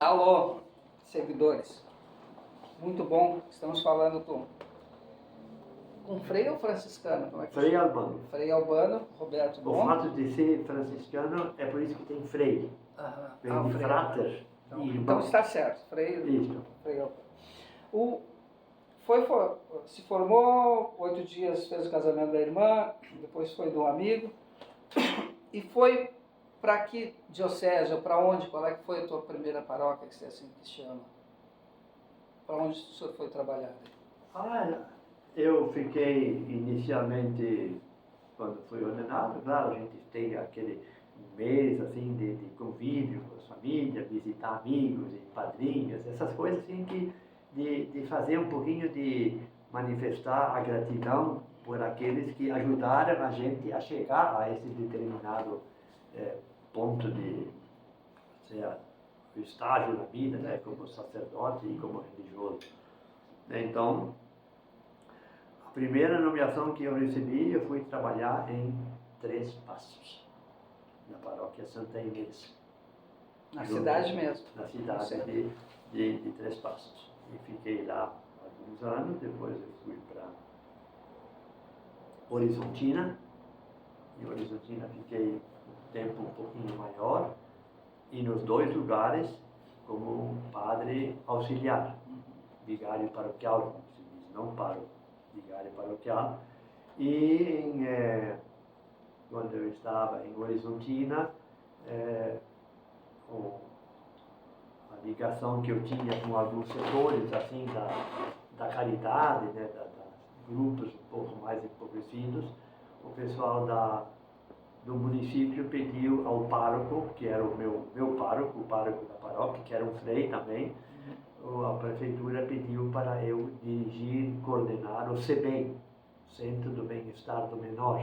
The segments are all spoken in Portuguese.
Alô, seguidores. Muito bom. Estamos falando com Frei ou franciscano? Como é que Frei Albano. Frei Albano, Roberto O Bom. fato de ser franciscano é por isso que tem frei. Vem de Frei. frater Então, e irmão. então está certo, Frei. Isso. Frei Albano. Se formou, 8 dias fez o casamento da irmã, depois foi de um amigo. E foi para que diocese, para onde? Qual é que foi a tua primeira paróquia, que você assim que chama? Para onde o senhor foi trabalhar? Eu fiquei inicialmente, quando fui ordenado, claro, a gente tem aquele mês assim de convívio com as famílias, visitar amigos e padrinhos, essas coisas assim de fazer um pouquinho de manifestar a gratidão por aqueles que ajudaram a gente a chegar a esse determinado ponto de estágio na vida, né, como sacerdote e como religioso. Então, a primeira nomeação que eu recebi, eu fui trabalhar em Três Passos, na paróquia Santa Inês. Na cidade mesmo? Na cidade de Três Passos. E fiquei lá alguns anos, depois eu fui para Horizontina. Em Horizontina fiquei um tempo um pouquinho maior, e nos dois lugares como padre auxiliar, vigário paroquial, como se diz, não pároco, vigário paroquial. E quando eu estava em Horizontina, a ligação que eu tinha com alguns setores assim da caridade, né, grupos um pouco mais empobrecidos, o pessoal do município pediu ao pároco, que era o meu pároco, o pároco da paróquia, que era um frei também, a prefeitura pediu para eu dirigir, coordenar o CEBEM, Centro do Bem-Estar do Menor,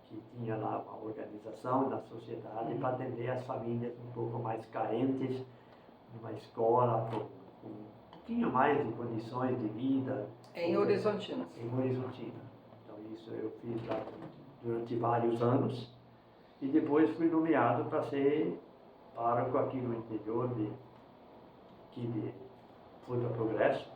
que tinha lá uma organização da sociedade para atender as famílias um pouco mais carentes, numa escola com um pouquinho mais de condições de vida. Em Horizontina. Em Horizontina. Então isso eu fiz lá durante vários anos, e depois fui nomeado para ser pároco aqui no interior fui para Progresso.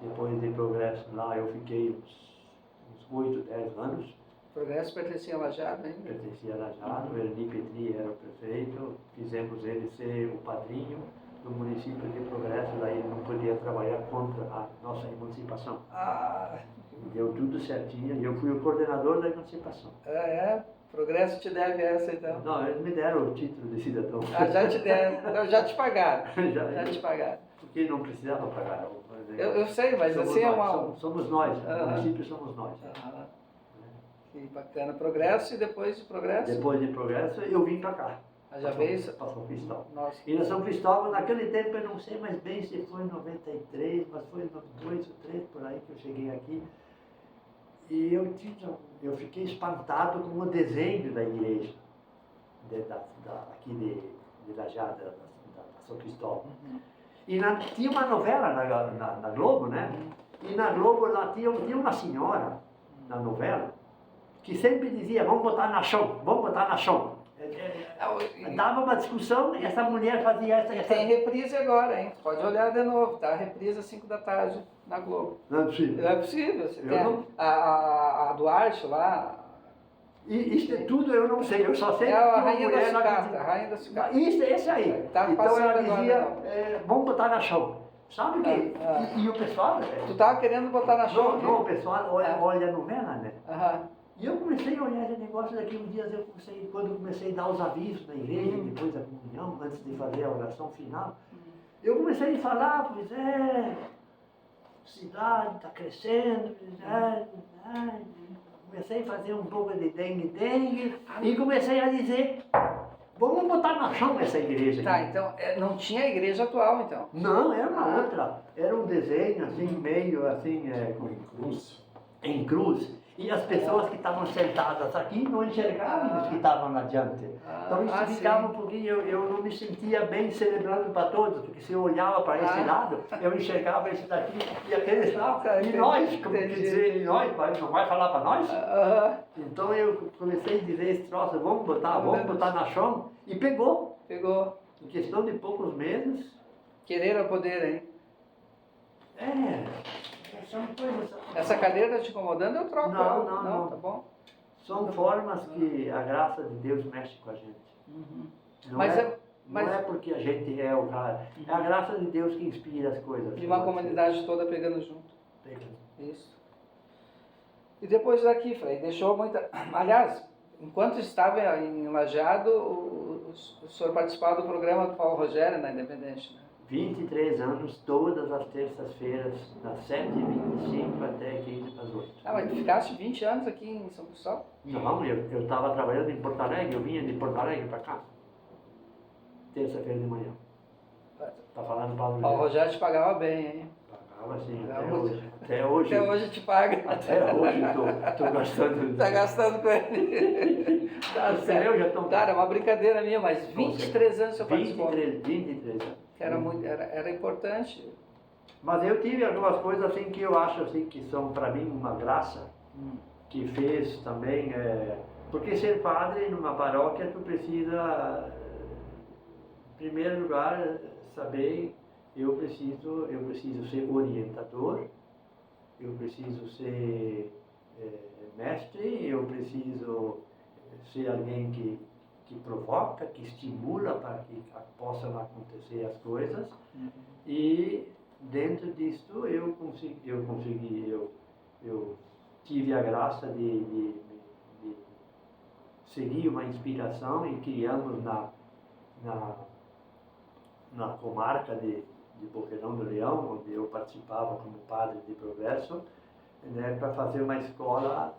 Depois de Progresso lá eu fiquei uns 8, 10 anos. Progresso pertencia a Lajado ainda? Pertencia a Lajado, Erli Petri era o prefeito, fizemos ele ser o padrinho do município de Progresso, daí ele não podia trabalhar contra a nossa emancipação. Deu tudo certinho, e eu fui o coordenador da emancipação. Progresso te deve essa, então? Não, eles me deram o título de cidadão. Já te deram, então já te pagaram. já te pagaram. Porque não precisava pagar. Eu sei, mas assim é uma... Somos nós, o município somos nós. Que bacana. Progresso, e depois de Progresso? Depois de Progresso eu vim para cá. Já veio? Para São Cristóvão. Nossa. E na São Cristóvão, naquele tempo, eu não sei mais bem se foi em 93, mas foi em 92 ou 3 por aí que eu cheguei aqui. E eu fiquei espantado com o desenho da igreja, aqui de Lajado, da São Cristóvão. E tinha uma novela na Globo, né? E na Globo lá tinha uma senhora, na novela, que sempre dizia, vamos botar na chão, vamos botar na chão. Dava uma discussão e essa mulher fazia essa... Tem reprise agora, hein? Pode olhar de novo, tá? Reprise às 5 da tarde na Globo. Não é possível. Não é possível. Você tem a Duarte lá... E isso tudo eu não sei, eu só sei que a tinha Rainha uma mulher da lá Sucata, a Rainha da Sucata. Esse aí. Tá então ela passando dizia, agora, vamos botar na chão. Sabe o quê? E o pessoal... Tu tava querendo botar na chão? Não, o pessoal olha a novela, né? E eu comecei a olhar esse negócio daqui uns dias, quando eu comecei a dar os avisos na igreja, depois da comunhão, antes de fazer a oração final, eu comecei a falar, a cidade está crescendo, comecei a fazer um pouco de dengue, e comecei a dizer, vamos botar na chão essa igreja aqui. Tá, então não tinha a igreja atual, então? Não, era uma outra, era um desenho assim, meio assim, em cruz. E as pessoas que estavam sentadas aqui não enxergavam os que estavam adiante. Então isso ficava um pouquinho, eu não me sentia bem celebrando para todos, porque se eu olhava para esse lado, eu enxergava esse daqui e aqueles lá, e nós, como quer dizer, e nós, não vai falar para nós? Então eu comecei a dizer esse troço, vamos botar na chão, e pegou. Em questão de poucos meses, Querer é poder, hein? são coisas... Essa cadeira tá te incomodando, eu troco. Não. Tá bom. São formas que a graça de Deus mexe com a gente. Uhum. Não, Mas não é porque a gente é o cara. É a graça de Deus que inspira as coisas. E uma comunidade toda pegando junto. Pegando. Isso. E depois daqui, Frei, deixou muita... Aliás, enquanto estava em Lajeado, o senhor participava do programa do Paulo Rogério na Independente, né? 23 anos, todas as terças-feiras, das 7h25 até 15 para as 8. Ah, mas tu ficaste 20 anos aqui em São Cristóvão? Não, eu estava trabalhando em Porto Alegre, eu vinha de Porto Alegre para cá. Terça-feira de manhã. Tá falando Paulo Paulo Rogério? Rogério te pagava bem, hein? Pagava sim, Pagava até muito. hoje. Até hoje. Até hoje te paga. Até hoje estou gastando. Tá gastando com ele. Tá Os certo. pneus já estão... Cara, é uma brincadeira minha, mas 23 anos você participou. 23 anos. Era importante. Mas eu tive algumas coisas assim que eu acho assim que são para mim uma graça, que fez também, porque ser padre numa paróquia tu precisa, em primeiro lugar, saber, eu preciso ser orientador, eu preciso ser mestre, eu preciso ser alguém que provoca, que estimula para que possam acontecer as coisas. E dentro disso eu tive a graça de seguir uma inspiração e criamos na comarca de Boqueirão do Leão, onde eu participava como padre de Progresso, né, para fazer uma escola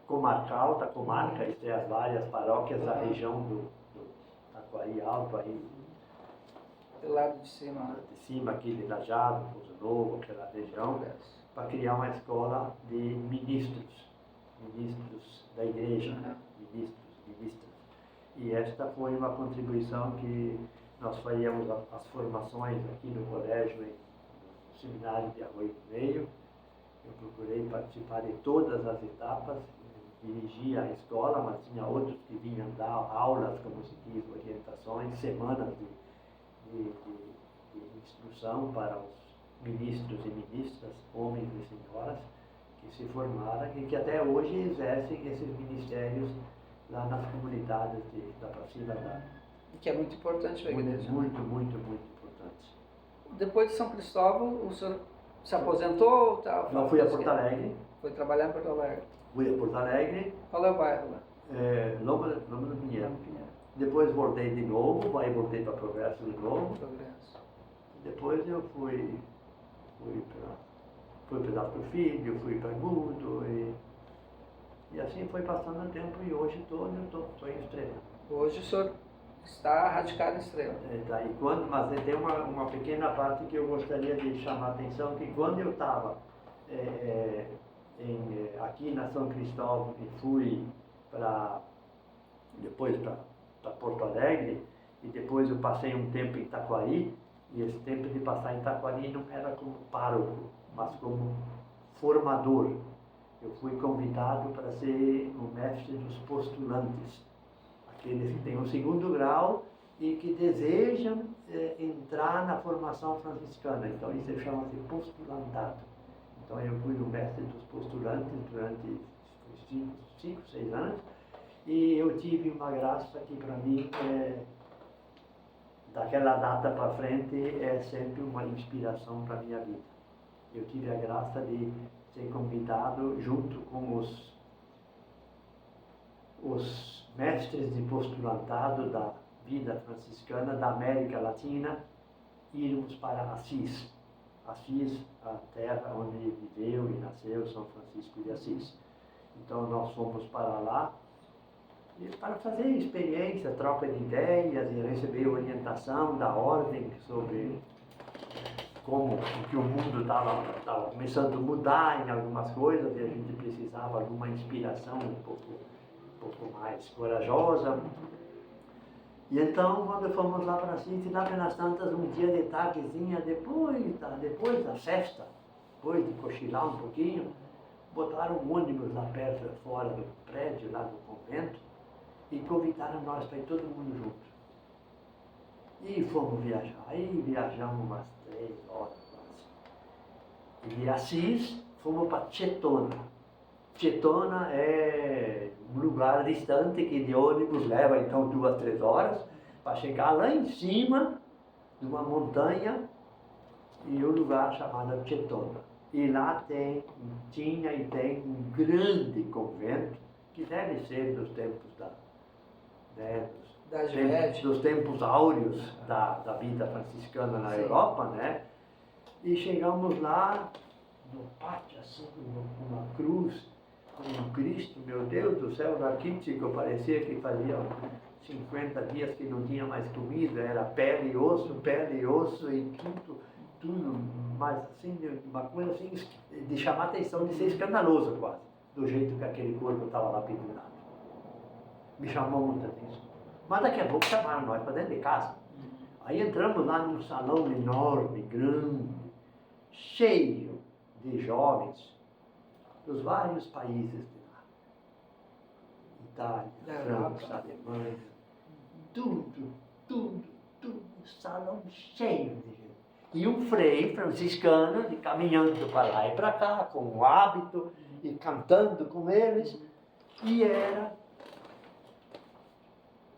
comarcal da comarca, isto é, as várias paróquias da região do Taquari Alto, aí, Do lado de cima. de cima aqui de Lajeado, Pouso Novo, aquela região, para criar uma escola de ministros da igreja, ministras. E esta foi uma contribuição que nós faríamos as formações aqui no colégio, no seminário de Arroio do Meio. Eu procurei participar de todas as etapas, dirigia a escola, mas tinha outros que vinham dar aulas, como se diz, orientações, semanas de instrução para os ministros e ministras, homens e senhoras, que se formaram e que até hoje exercem esses ministérios lá nas comunidades da Praça da... Que é muito importante para a igreja. Muito importante. Depois de São Cristóvão, o senhor se aposentou? Eu fui a Porto Alegre. Foi trabalhar em Porto Alegre. Fui a Porto Alegre. Qual é o bairro lá? Lomba do Pinheiro. Depois voltei de novo, aí voltei para Progresso de novo. Progresso. Depois eu fui para o Filho, fui para Gudo, e assim foi passando o tempo, e hoje estou em Estrela. Hoje o senhor está radicado em Estrela. Mas tem uma pequena parte que eu gostaria de chamar a atenção, que quando eu estava aqui na São Cristóvão e fui depois para Porto Alegre, e depois eu passei um tempo em Taquari, e esse tempo de passar em Taquari não era como pároco, mas como formador. Eu fui convidado para ser o mestre dos postulantes, aqueles que têm o segundo grau e que desejam entrar na formação franciscana. Então isso chama-se postulantado. Então eu fui o mestre dos postulantes durante 5, 6 anos, e eu tive uma graça que para mim daquela data para frente é sempre uma inspiração para a minha vida. Eu tive a graça de ser convidado junto com os mestres de postulantado da vida franciscana da América Latina, irmos para Assis. Assis, a terra onde viveu e nasceu São Francisco de Assis. Então nós fomos para lá para fazer experiência, troca de ideias e receber orientação da ordem sobre como que o mundo estava começando a mudar em algumas coisas, e a gente precisava de alguma inspiração um pouco mais corajosa. E então, quando fomos lá para Assis, lá pelas tantas, um dia de tardezinha, depois da festa, depois de cochilar um pouquinho, botaram um ônibus lá perto, fora do prédio, lá do convento, e convidaram nós para ir todo mundo junto. E fomos viajar. Aí viajamos umas 3 horas quase. E de Assis fomos para Chetona. Chetona é um lugar distante que de ônibus leva então 2, 3 horas para chegar lá em cima de uma montanha e um lugar chamado Chetona. E lá tinha e tem um grande convento que deve ser dos tempos dos tempos áureos da vida franciscana na Europa, né? E chegamos lá, no pátio, assim, uma cruz, com um Cristo, meu Deus do céu, raquítico, parecia que fazia 50 dias que não tinha mais comida, era pele e osso e tudo, mas assim, uma coisa assim, de chamar a atenção, de ser escandaloso quase, do jeito que aquele corpo estava lá pendurado. Me chamou muita atenção. Mas daqui a pouco chamaram nós para dentro de casa. Aí entramos lá num salão enorme, grande, cheio de jovens dos vários países de lá. Itália, França, Alemanha, tudo, salão cheio de gente. E um frei franciscano caminhando para lá e para cá, com o hábito, e cantando com eles. E era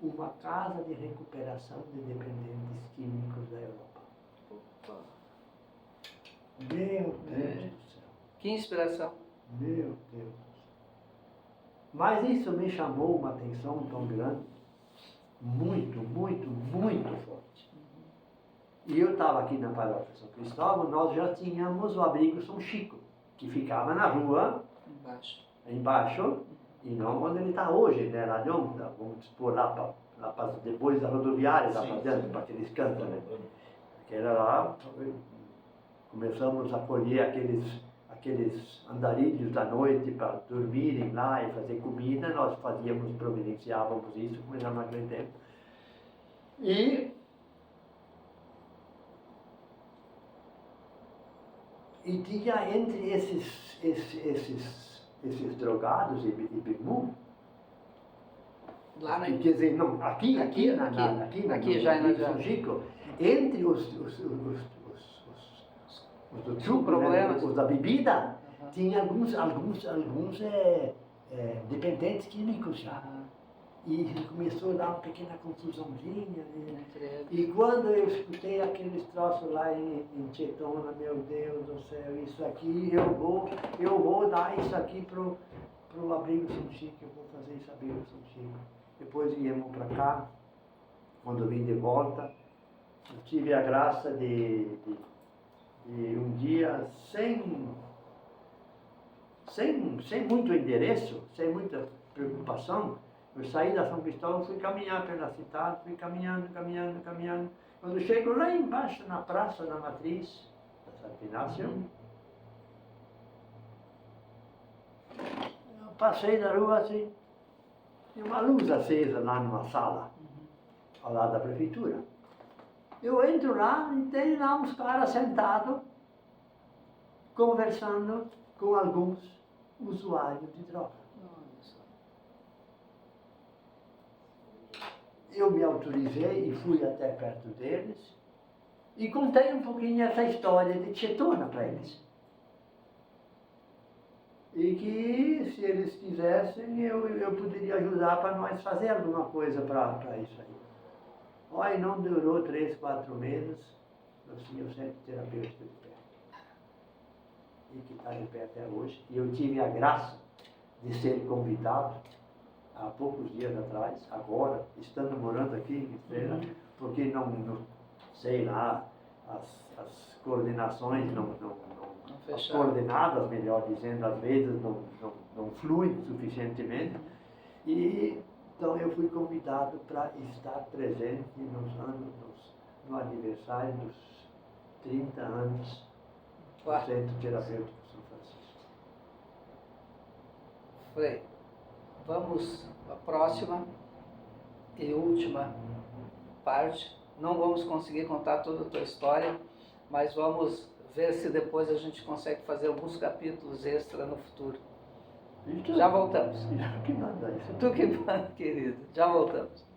uma casa de recuperação de dependentes químicos da Europa. Opa. Meu Deus do céu. Que inspiração. Meu Deus. Mas isso me chamou uma atenção tão grande, muito forte. E eu estava aqui na paróquia São Cristóvão, nós já tínhamos o abrigo São Chico, que ficava na rua, embaixo, e não onde ele está hoje, né, lá de onde, vamos supor, lá depois da rodoviária, lá para dentro, para aqueles cantos, né? Que era lá, começamos a colher aqueles andarilhos da noite para dormirem lá e fazer comida, nós providenciávamos isso, começamos naquele tempo. E tinha entre esses drogados e bimu, lá na... quer dizer, não, aqui já no São Chico, entre os do truco, né, os da bebida, tinha alguns dependentes químicos já. E começou a dar uma pequena confusãozinha. Né? E quando eu escutei aqueles troços lá em Chetona, meu Deus do céu, isso aqui, eu vou dar isso aqui pro abrigo São Chico, eu vou fazer isso abrigo São Chico. Depois viemos para cá, quando eu vim de volta, eu tive a graça de um dia sem muito endereço, sem muita preocupação, eu saí da São Cristóvão, fui caminhar pela cidade, fui caminhando. Quando chego lá embaixo, na praça da Matriz, da Santo Inácio, eu passei na rua assim, e uma luz acesa lá numa sala, ao lado da prefeitura. Eu entro lá e tem lá uns caras sentados, conversando com alguns usuários de droga. Eu me autorizei e fui até perto deles e contei um pouquinho essa história de Chetona para eles. E que, se eles quisessem, eu poderia ajudar para nós fazer alguma coisa para isso aí. Olha, não durou 3, 4 meses, eu tinha o centro terapêutico de pé. E que está de pé até hoje. E eu tive a graça de ser convidado há poucos dias atrás, agora, estando morando aqui em Estrela, porque não sei lá, as coordenações as coordenadas, melhor dizendo, às vezes não fluem suficientemente. E então eu fui convidado para estar presente no aniversário dos 30 anos do Centro Terapêutico São Francisco. Frei, vamos à próxima e última parte. Não vamos conseguir contar toda a tua história, mas vamos ver se depois a gente consegue fazer alguns capítulos extra no futuro. Já voltamos. Que nada isso. Tu que manda, querido. Já voltamos.